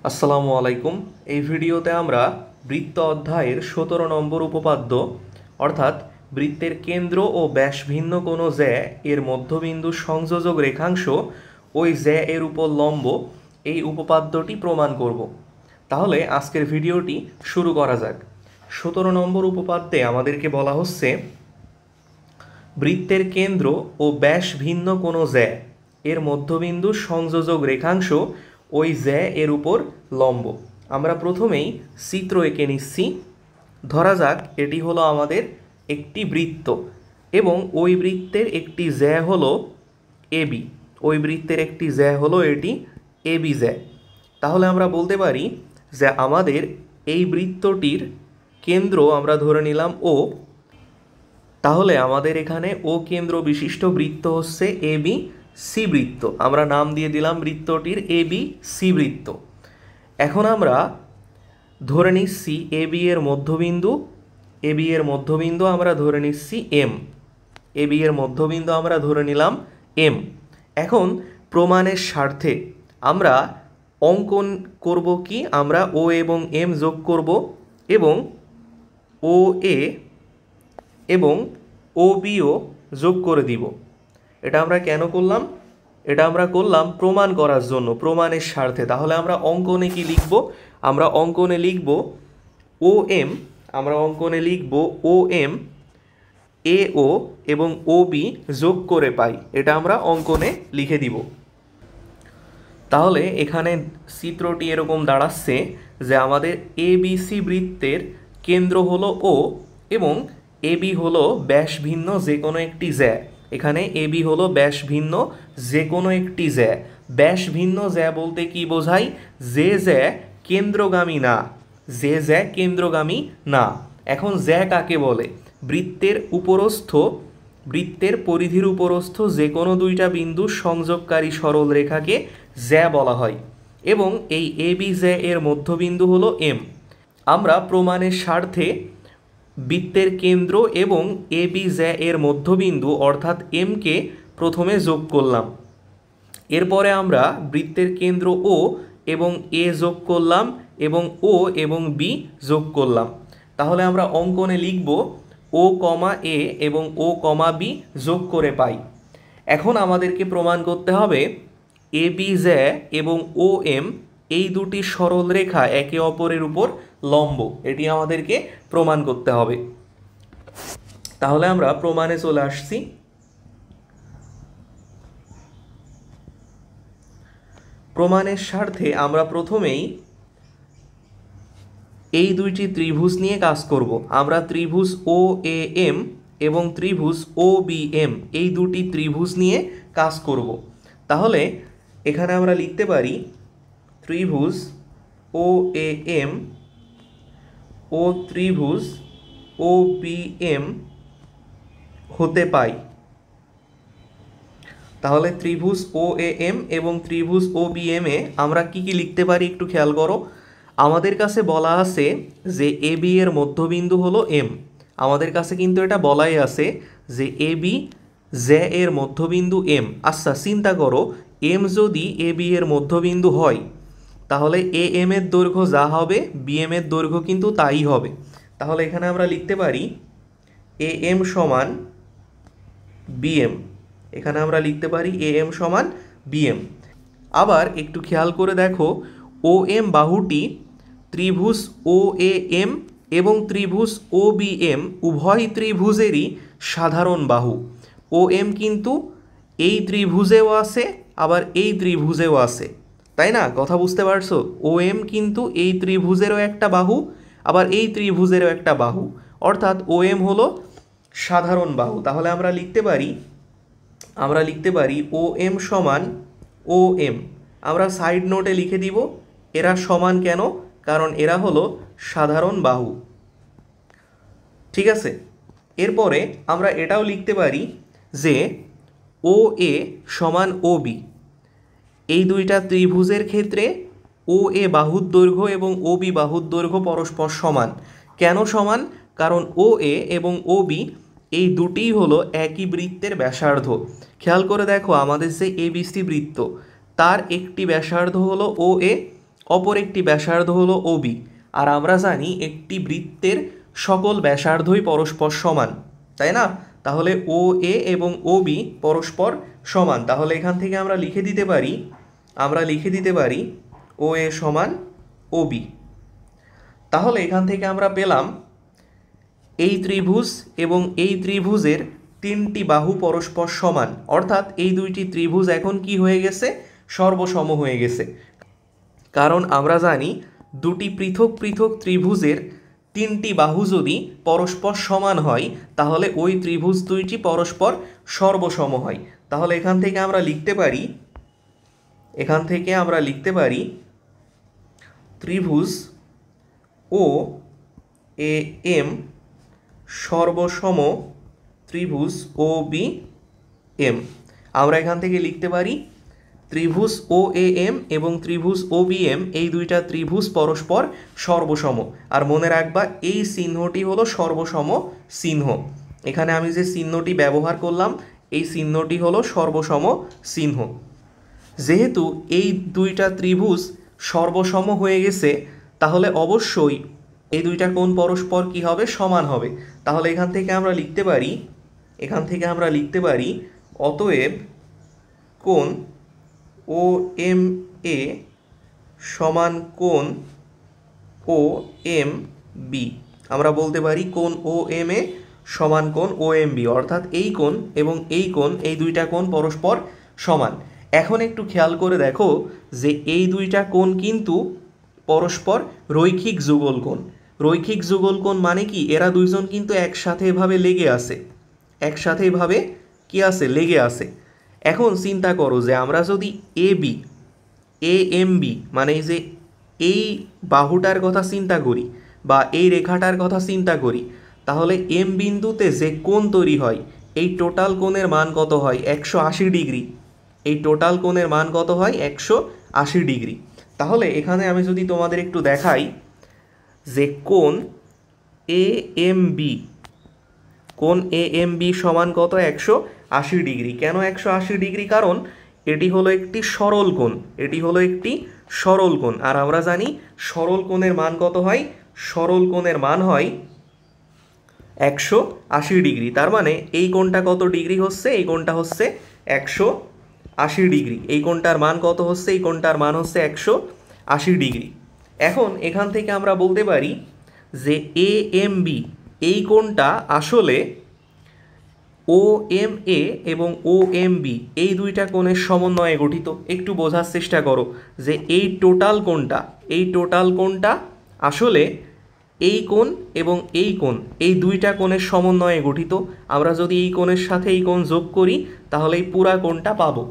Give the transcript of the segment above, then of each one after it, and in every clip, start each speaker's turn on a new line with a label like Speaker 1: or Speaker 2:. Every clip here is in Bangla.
Speaker 1: আসসালামু আলাইকুম। এই ভিডিওতে আমরা বৃত্ত অধ্যায়ের 17 নম্বর উপপাদ্য অর্থাৎ বৃত্তের কেন্দ্র ও ব্যাস ভিন্ন কোনো জ্যা এর মধ্যবিন্দু সংযোজক রেখাংশ ওই জ্যা এর উপর লম্ব এই উপপাদ্যটি প্রমাণ করব। তাহলে আজকের ভিডিওটি শুরু করা যাক। 17 নম্বর উপপাদ্যে আমাদেরকে বলা হচ্ছে বৃত্তের কেন্দ্র ও ব্যাস ভিন্ন কোনো জ্যা এর মধ্যবিন্দু সংযোজক রেখাংশ ওই জ্যা এর উপর লম্ব। আমরা প্রথমেই চিত্র এঁকে নিচ্ছি। ধরা যাক এটি হলো আমাদের একটি বৃত্ত এবং ওই বৃত্তের একটি জ্যা হলো এবি। ওই বৃত্তের একটি জ্যা হলো এটি এবি জ্যা। তাহলে আমরা বলতে পারি যে আমাদের এই বৃত্তটির কেন্দ্র আমরা ধরে নিলাম ও। তাহলে আমাদের এখানে ও কেন্দ্র বিশিষ্ট বৃত্ত হচ্ছে এবি সি বৃত্ত। আমরা নাম দিয়ে দিলাম বৃত্তটির এবি সি বৃত্ত। এখন আমরা ধরে নিচ্ছি এবি এর মধ্যবিন্দু। এবি এর মধ্যবিন্দু আমরা ধরে নিচ্ছি এম। এবি এর মধ্যবিন্দু আমরা ধরে নিলাম এম। এখন প্রমাণের স্বার্থে আমরা অঙ্কন করব কি, আমরা ও এবং এম যোগ করব এবং ও এ এবং ও বিও যোগ করে দিব। এটা আমরা কেন করলাম? এটা আমরা করলাম প্রমাণ করার জন্য, প্রমাণের স্বার্থে। তাহলে আমরা অঙ্কনে কি লিখব? আমরা অঙ্কনে লিখব ও এম। আমরা অঙ্কনে লিখব ও এম এ ও এবং ও বি যোগ করে পাই। এটা আমরা অঙ্কনে লিখে দিব। তাহলে এখানে চিত্রটি এরকম দাঁড়াচ্ছে যে আমাদের এবিসি বৃত্তের কেন্দ্র হলো ও এবং এবি হলো ব্যাস ভিন্ন যে কোনো একটি জ্যা। এখানে এবি হলো ব্যাস ভিন্ন যে কোনো একটি জ্যা। ব্যাস ভিন্ন জ্যা বলতে কি বোঝায়? যে জ্যা কেন্দ্রগামী না, যে জ্যা কেন্দ্রগামী না। এখন জ্যা কাকে বলে? বৃত্তের উপরস্থ, বৃত্তের পরিধির উপরস্থ যে কোনো দুইটা বিন্দু সংযোগকারী সরল রেখাকে জ্যা বলা হয় এবং এই এবি জ্যা এর মধ্যবিন্দু হলো এম। আমরা প্রমাণের স্বার্থে বৃত্তের কেন্দ্র এবং এবি জ্যা এর মধ্যবিন্দু অর্থাৎ এমকে প্রথমে যোগ করলাম। এরপরে আমরা বৃত্তের কেন্দ্র ও এবং এ যোগ করলাম এবং ও এবং বি যোগ করলাম। তাহলে আমরা অঙ্কনে লিখব ও কমা এ এবং ও কমা বি যোগ করে পাই। এখন আমাদেরকে প্রমাণ করতে হবে এ বি জ্যা এবং ও এম এই দুটি সরল রেখা একে অপরের উপর লম্ব। এটি আমাদেরকে প্রমাণ করতে হবে। তাহলে আমরা প্রমাণে চলে আসছি। প্রমাণের স্বার্থে আমরা প্রথমেই এই দুইটি ত্রিভুজ নিয়ে কাজ করব। আমরা ত্রিভুজ ও এ এম এবং ত্রিভুজ ও বি এম এই দুটি ত্রিভুজ নিয়ে কাজ করব। তাহলে এখানে আমরা লিখতে পারি ত্রিভুজ ও এ এম ও ত্রিভুজ ও বি এম হতে পাই। তাহলে ত্রিভুজ ও এ এম এবং ত্রিভুজ ও বি এম এ আমরা কি কি লিখতে পারি একটু খেয়াল করো। আমাদের কাছে বলা আছে যে এ বি এর মধ্যবিন্দু হলো এম। আমাদের কাছে কিন্তু এটা বলাই আছে যে এ বি জ্যা এর মধ্যবিন্দু এম। আচ্ছা চিন্তা করো, এম যদি এ বি এর মধ্যবিন্দু হয় তাহলে এ এম এর দৈর্ঘ্য যা হবে বি এম এর দৈর্ঘ্য কিন্তু তাই হবে। তাহলে এখানে আমরা লিখতে পারি এ এম সমান বি এম। এখানে আমরা লিখতে পারি এ এম সমান বি এম। আবার একটু খেয়াল করে দেখো, ও এম বাহুটি ত্রিভুজ ও এ এম এবং ত্রিভুজ ও বি এম উভয় ত্রিভুজেরই সাধারণ বাহু। ও এম কিন্তু এই ত্রিভুজেও আছে আবার এই ত্রিভুজেও আছে, তাই না? কথা বুঝতে পারছো? ও এম কিন্তু এই ত্রিভুজেরও একটা বাহু আবার এই ত্রিভুজেরও একটা বাহু, অর্থাৎ ও এম হলো সাধারণ বাহু। তাহলে আমরা লিখতে পারি ও এম সমান ও এম। আমরা সাইড নোটে লিখে দিব এরা সমান কেন, কারণ এরা হলো সাধারণ বাহু। ঠিক আছে, এরপরে আমরা এটাও লিখতে পারি যে ও এ সমান ও বি। এই দুইটা ত্রিভুজের ক্ষেত্রে ও এ বাহুর দৈর্ঘ্য এবং ও বি বাহুর দৈর্ঘ্য পরস্পর সমান। কেন সমান? কারণ ও এ এবং ও বি এই দুটিই হলো একই বৃত্তের ব্যাসার্ধ। খেয়াল করে দেখো, আমাদের যে এবিসি বৃত্ত তার একটি ব্যাসার্ধ হলো ও এ অপর একটি ব্যাসার্ধ হলো ওবি। আর আমরা জানি একটি বৃত্তের সকল ব্যাসার্ধই পরস্পর সমান, তাই না? তাহলে ও এ এবং ও বি পরস্পর সমান। তাহলে এখান থেকে আমরা লিখে দিতে পারি ও এ সমান ও বি। তাহলে এখান থেকে আমরা পেলাম এই ত্রিভুজ এবং এই ত্রিভুজের তিনটি বাহু পরস্পর সমান, অর্থাৎ এই দুইটি ত্রিভুজ এখন কি হয়ে গেছে? সর্বসম হয়ে গেছে। কারণ আমরা জানি দুটি পৃথক পৃথক ত্রিভুজের তিনটি বাহু যদি পরস্পর সমান হয় তাহলে ওই ত্রিভুজ দুইটি পরস্পর সর্বসম হয়। তাহলে এখান থেকে আমরা লিখতে পারি ত্রিভুজ ও এ এম সর্বসম ত্রিভুজ ও বি এম। আমরা এখান থেকে লিখতে পারি ত্রিভুজ ও এ এম এবং ত্রিভুজ ও বি এম এই দুইটা ত্রিভুজ পরস্পর সর্বসম। আর মনে রাখবা এই চিহ্নটি হলো সর্বসম চিহ্ন। এখানে আমি যে চিহ্নটি ব্যবহার করলাম এই চিহ্নটি হলো সর্বসম চিহ্ন। যেহেতু এই দুইটা ত্রিভুজ সর্বসম হয়ে গেছে তাহলে অবশ্যই এই দুইটা কোণ পরস্পর কি হবে? সমান হবে। তাহলে এখান থেকে আমরা লিখতে পারি অতএব কোণ ও এম এ সমান কোণ ও এম বি। আমরা বলতে পারি কোণ ও এম এ সমান কোণ ও এম বি, অর্থাৎ এই কোণ এবং এই কোণ, এই দুইটা কোণ পরস্পর সমান। এখন একটু খেয়াল করে দেখো যে এই দুইটা কোণ কিন্তু পরস্পর রৈখিক যুগল কোণ। রৈখিক যুগল কোণ মানে কি? এরা দুইজন কিন্তু একসাথে এভাবে লেগে আছে। এখন চিন্তা করো যে আমরা যদি এ এম বি মানে এই যে এই বাহুটার কথা চিন্তা করি বা এই রেখাটার কথা চিন্তা করি, তাহলে এম বিন্দুতে যে কোণ তৈরি হয় এই টোটাল কোণের মান কত হয়? 180 ডিগ্রি। এই টোটাল কোণের মান কত হয়? 180 ডিগ্রি। তাহলে এখানে আমি যদি তোমাদের একটু দেখাই যে কোণ এ এম বি সমান কত? 180 ডিগ্রি। কেন 180 ডিগ্রি? কারণ এটি হলো একটি সরল কোণ। আর আমরা জানি সরল কোণের মান কত হয়? সরল কোণের মান হয় 180 ডিগ্রি। তার মানে এই কোণটা কত ডিগ্রি হচ্ছে? এই কোণটা হচ্ছে 180 ডিগ্রি। এই কোণটার মান কত হচ্ছে? এই কোণটার মান হচ্ছে 180 ডিগ্রি। এখন এখান থেকে আমরা বলতে পারি যে এ এম বি এই কোণটা আসলে ও এম এ এবং ও এম বি এই দুইটা কোণের সমন্বয়ে গঠিত। একটু বোঝার চেষ্টা করো যে এই টোটাল কোণটা আসলে এই কোণ এবং এই কোণ এই দুইটা কোণের সমন্বয়ে গঠিত। আমরা যদি এই কোণের সাথে এই কোণ যোগ করি তাহলে এই পুরা কোণটা পাবো।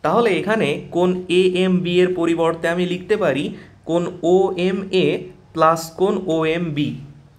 Speaker 1: তাহলে এখানে কোণ এ এম বি এর পরিবর্তে আমি লিখতে পারি কোণ ও এম এ প্লাস কোণ ও এম বি।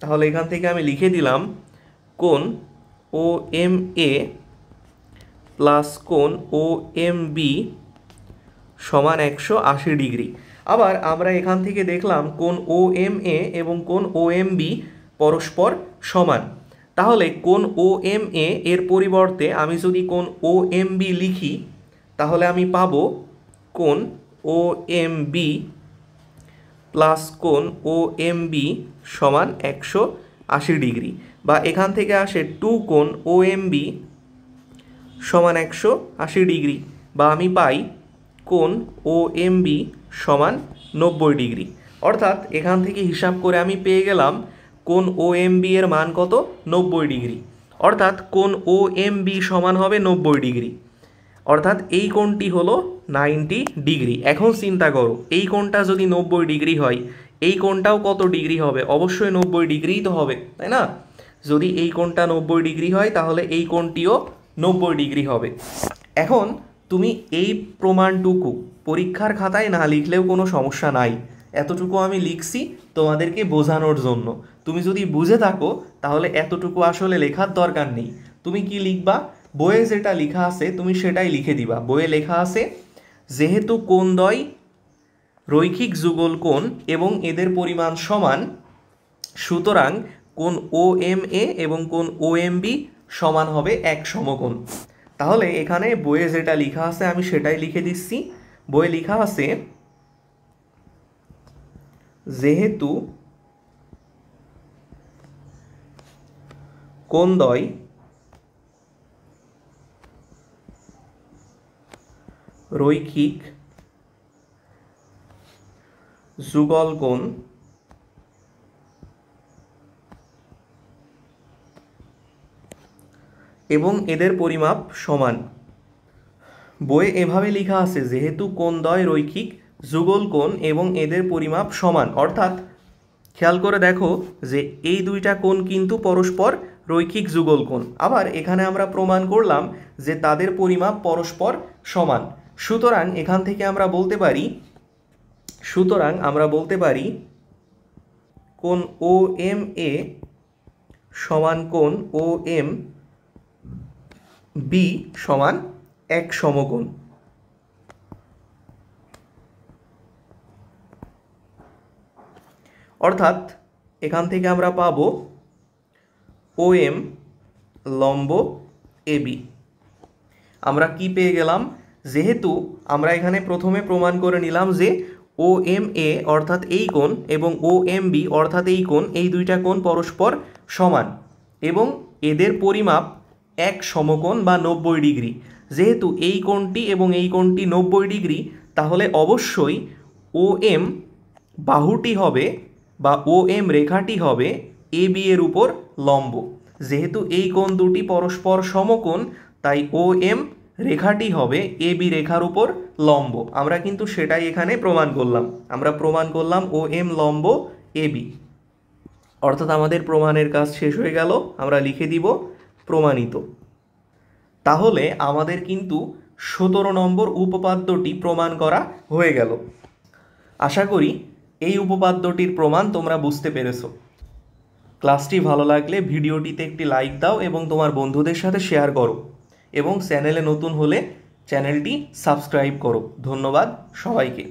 Speaker 1: তাহলে এখান থেকে আমি লিখে দিলাম কোণ ও এম এ প্লাস কোণ ও এম বি সমান 180 ডিগ্রি। আবার আমরা এখান থেকে দেখলাম কোণ ও এম এ এবং কোণ ও এম বি পরস্পর সমান। তাহলে কোণ ও এম এ এর পরিবর্তে আমি যদি কোণ ও এম বি লিখি তাহলে আমি পাবো কোণ ও এম বি প্লাস কোণ ও এম বি সমান 180 ডিগ্রি। বা এখান থেকে আসে 2 কোণ ও এম বি সমান 180 ডিগ্রি। বা আমি পাই কোণ ও এম বি সমান 90 ডিগ্রি। অর্থাৎ এখান থেকে হিসাব করে আমি পেয়ে গেলাম কোণ ও এম বি এর মান কত? 90 ডিগ্রি। অর্থাৎ কোণ ও এম বি সমান হবে 90 ডিগ্রি। অর্থাৎ এই কোণটি হলো 90 ডিগ্রি। এখন চিন্তা করো এই কোণটা যদি 90 ডিগ্রি হয় এই কোণটাও কত ডিগ্রি হবে? অবশ্যই 90 ডিগ্রিই তো হবে, তাই না? যদি এই কোণটা 90 ডিগ্রি হয় তাহলে এই কোণটিও 90 ডিগ্রি হবে। এখন তুমি এই প্রমাণটুকু পরীক্ষার খাতায় না লিখলেও কোনো সমস্যা নাই, এতটুকু আমি লিখছি তোমাদেরকে বোঝানোর জন্য। তুমি যদি বুঝে থাকো তাহলে এতটুকু আসলে লেখার দরকার নেই। তুমি কি লিখবা? বইয়ে যেটা লেখা আছে তুমি সেটাই লিখে দিবা। বইয়ে লেখা আছে যেহেতু কোণদ্বয় রৈখিক যুগল কোণ এবং এদের পরিমাণ সমান সুতরাং কোণ ও এম এ এবং কোণ ও এম বি সমান হবে এক সমকোণ। তাহলে এখানে বইয়ে যেটা লেখা আছে আমি সেটাই লিখে দিচ্ছি। বইয়ে লেখা আছে যেহেতু কোণদ্বয় রৈখিক যুগল কোণ এবং এদের পরিমাপ সমান। বইয়ে এভাবে লেখা আছে, যেহেতু কোণদ্বয় রৈখিক যুগল কোণ এবং এদের পরিমাপ সমান, অর্থাৎ খেয়াল করে দেখো যে এই দুইটা কোণ কিন্তু পরস্পর রৈখিক যুগল কোণ। আবার এখানে আমরা প্রমাণ করলাম যে তাদের পরিমাপ পরস্পর সমান। সুতরাং এখান থেকে আমরা বলতে পারি কোণ ও এম এ সমান কোণ ও এম বি সমান এক সমকোণ। অর্থাৎ এখান থেকে আমরা পাব ও এম লম্ব এ বি। আমরা কি পেয়ে গেলাম? যেহেতু আমরা এখানে প্রথমে প্রমাণ করে নিলাম যে ও এম এ অর্থাৎ এই কোণ এবং ও এম বি অর্থাৎ এই কোণ, এই দুইটা কোণ পরস্পর সমান এবং এদের পরিমাপ এক সমকোণ বা 90 ডিগ্রি। যেহেতু এই কোণটি এবং এই কোণটি 90 ডিগ্রি, তাহলে অবশ্যই ও এম বাহুটি হবে বা ও এম রেখাটি হবে এ বি এর উপর লম্ব। যেহেতু এই কোণ দুটি পরস্পর সমকোণ, তাই ও এম রেখাটি হবে এ বি রেখার উপর লম্ব। আমরা কিন্তু সেটাই এখানে প্রমাণ করলাম ও এম লম্ব এ বি। অর্থাৎ আমাদের প্রমাণের কাজ শেষ হয়ে গেল, আমরা লিখে দিব প্রমাণিত। তাহলে আমাদের কিন্তু 17 নম্বর উপপাদ্যটি প্রমাণ করা হয়ে গেল। আশা করি এই উপপাদ্যটির প্রমাণ তোমরা বুঝতে পেরেছো। ক্লাসটি ভালো লাগলে ভিডিওটিতে একটি লাইক দাও এবং তোমার বন্ধুদের সাথে শেয়ার করো এবং চ্যানেলে নতুন হলে চ্যানেলটি সাবস্ক্রাইব করো। ধন্যবাদ সবাইকে।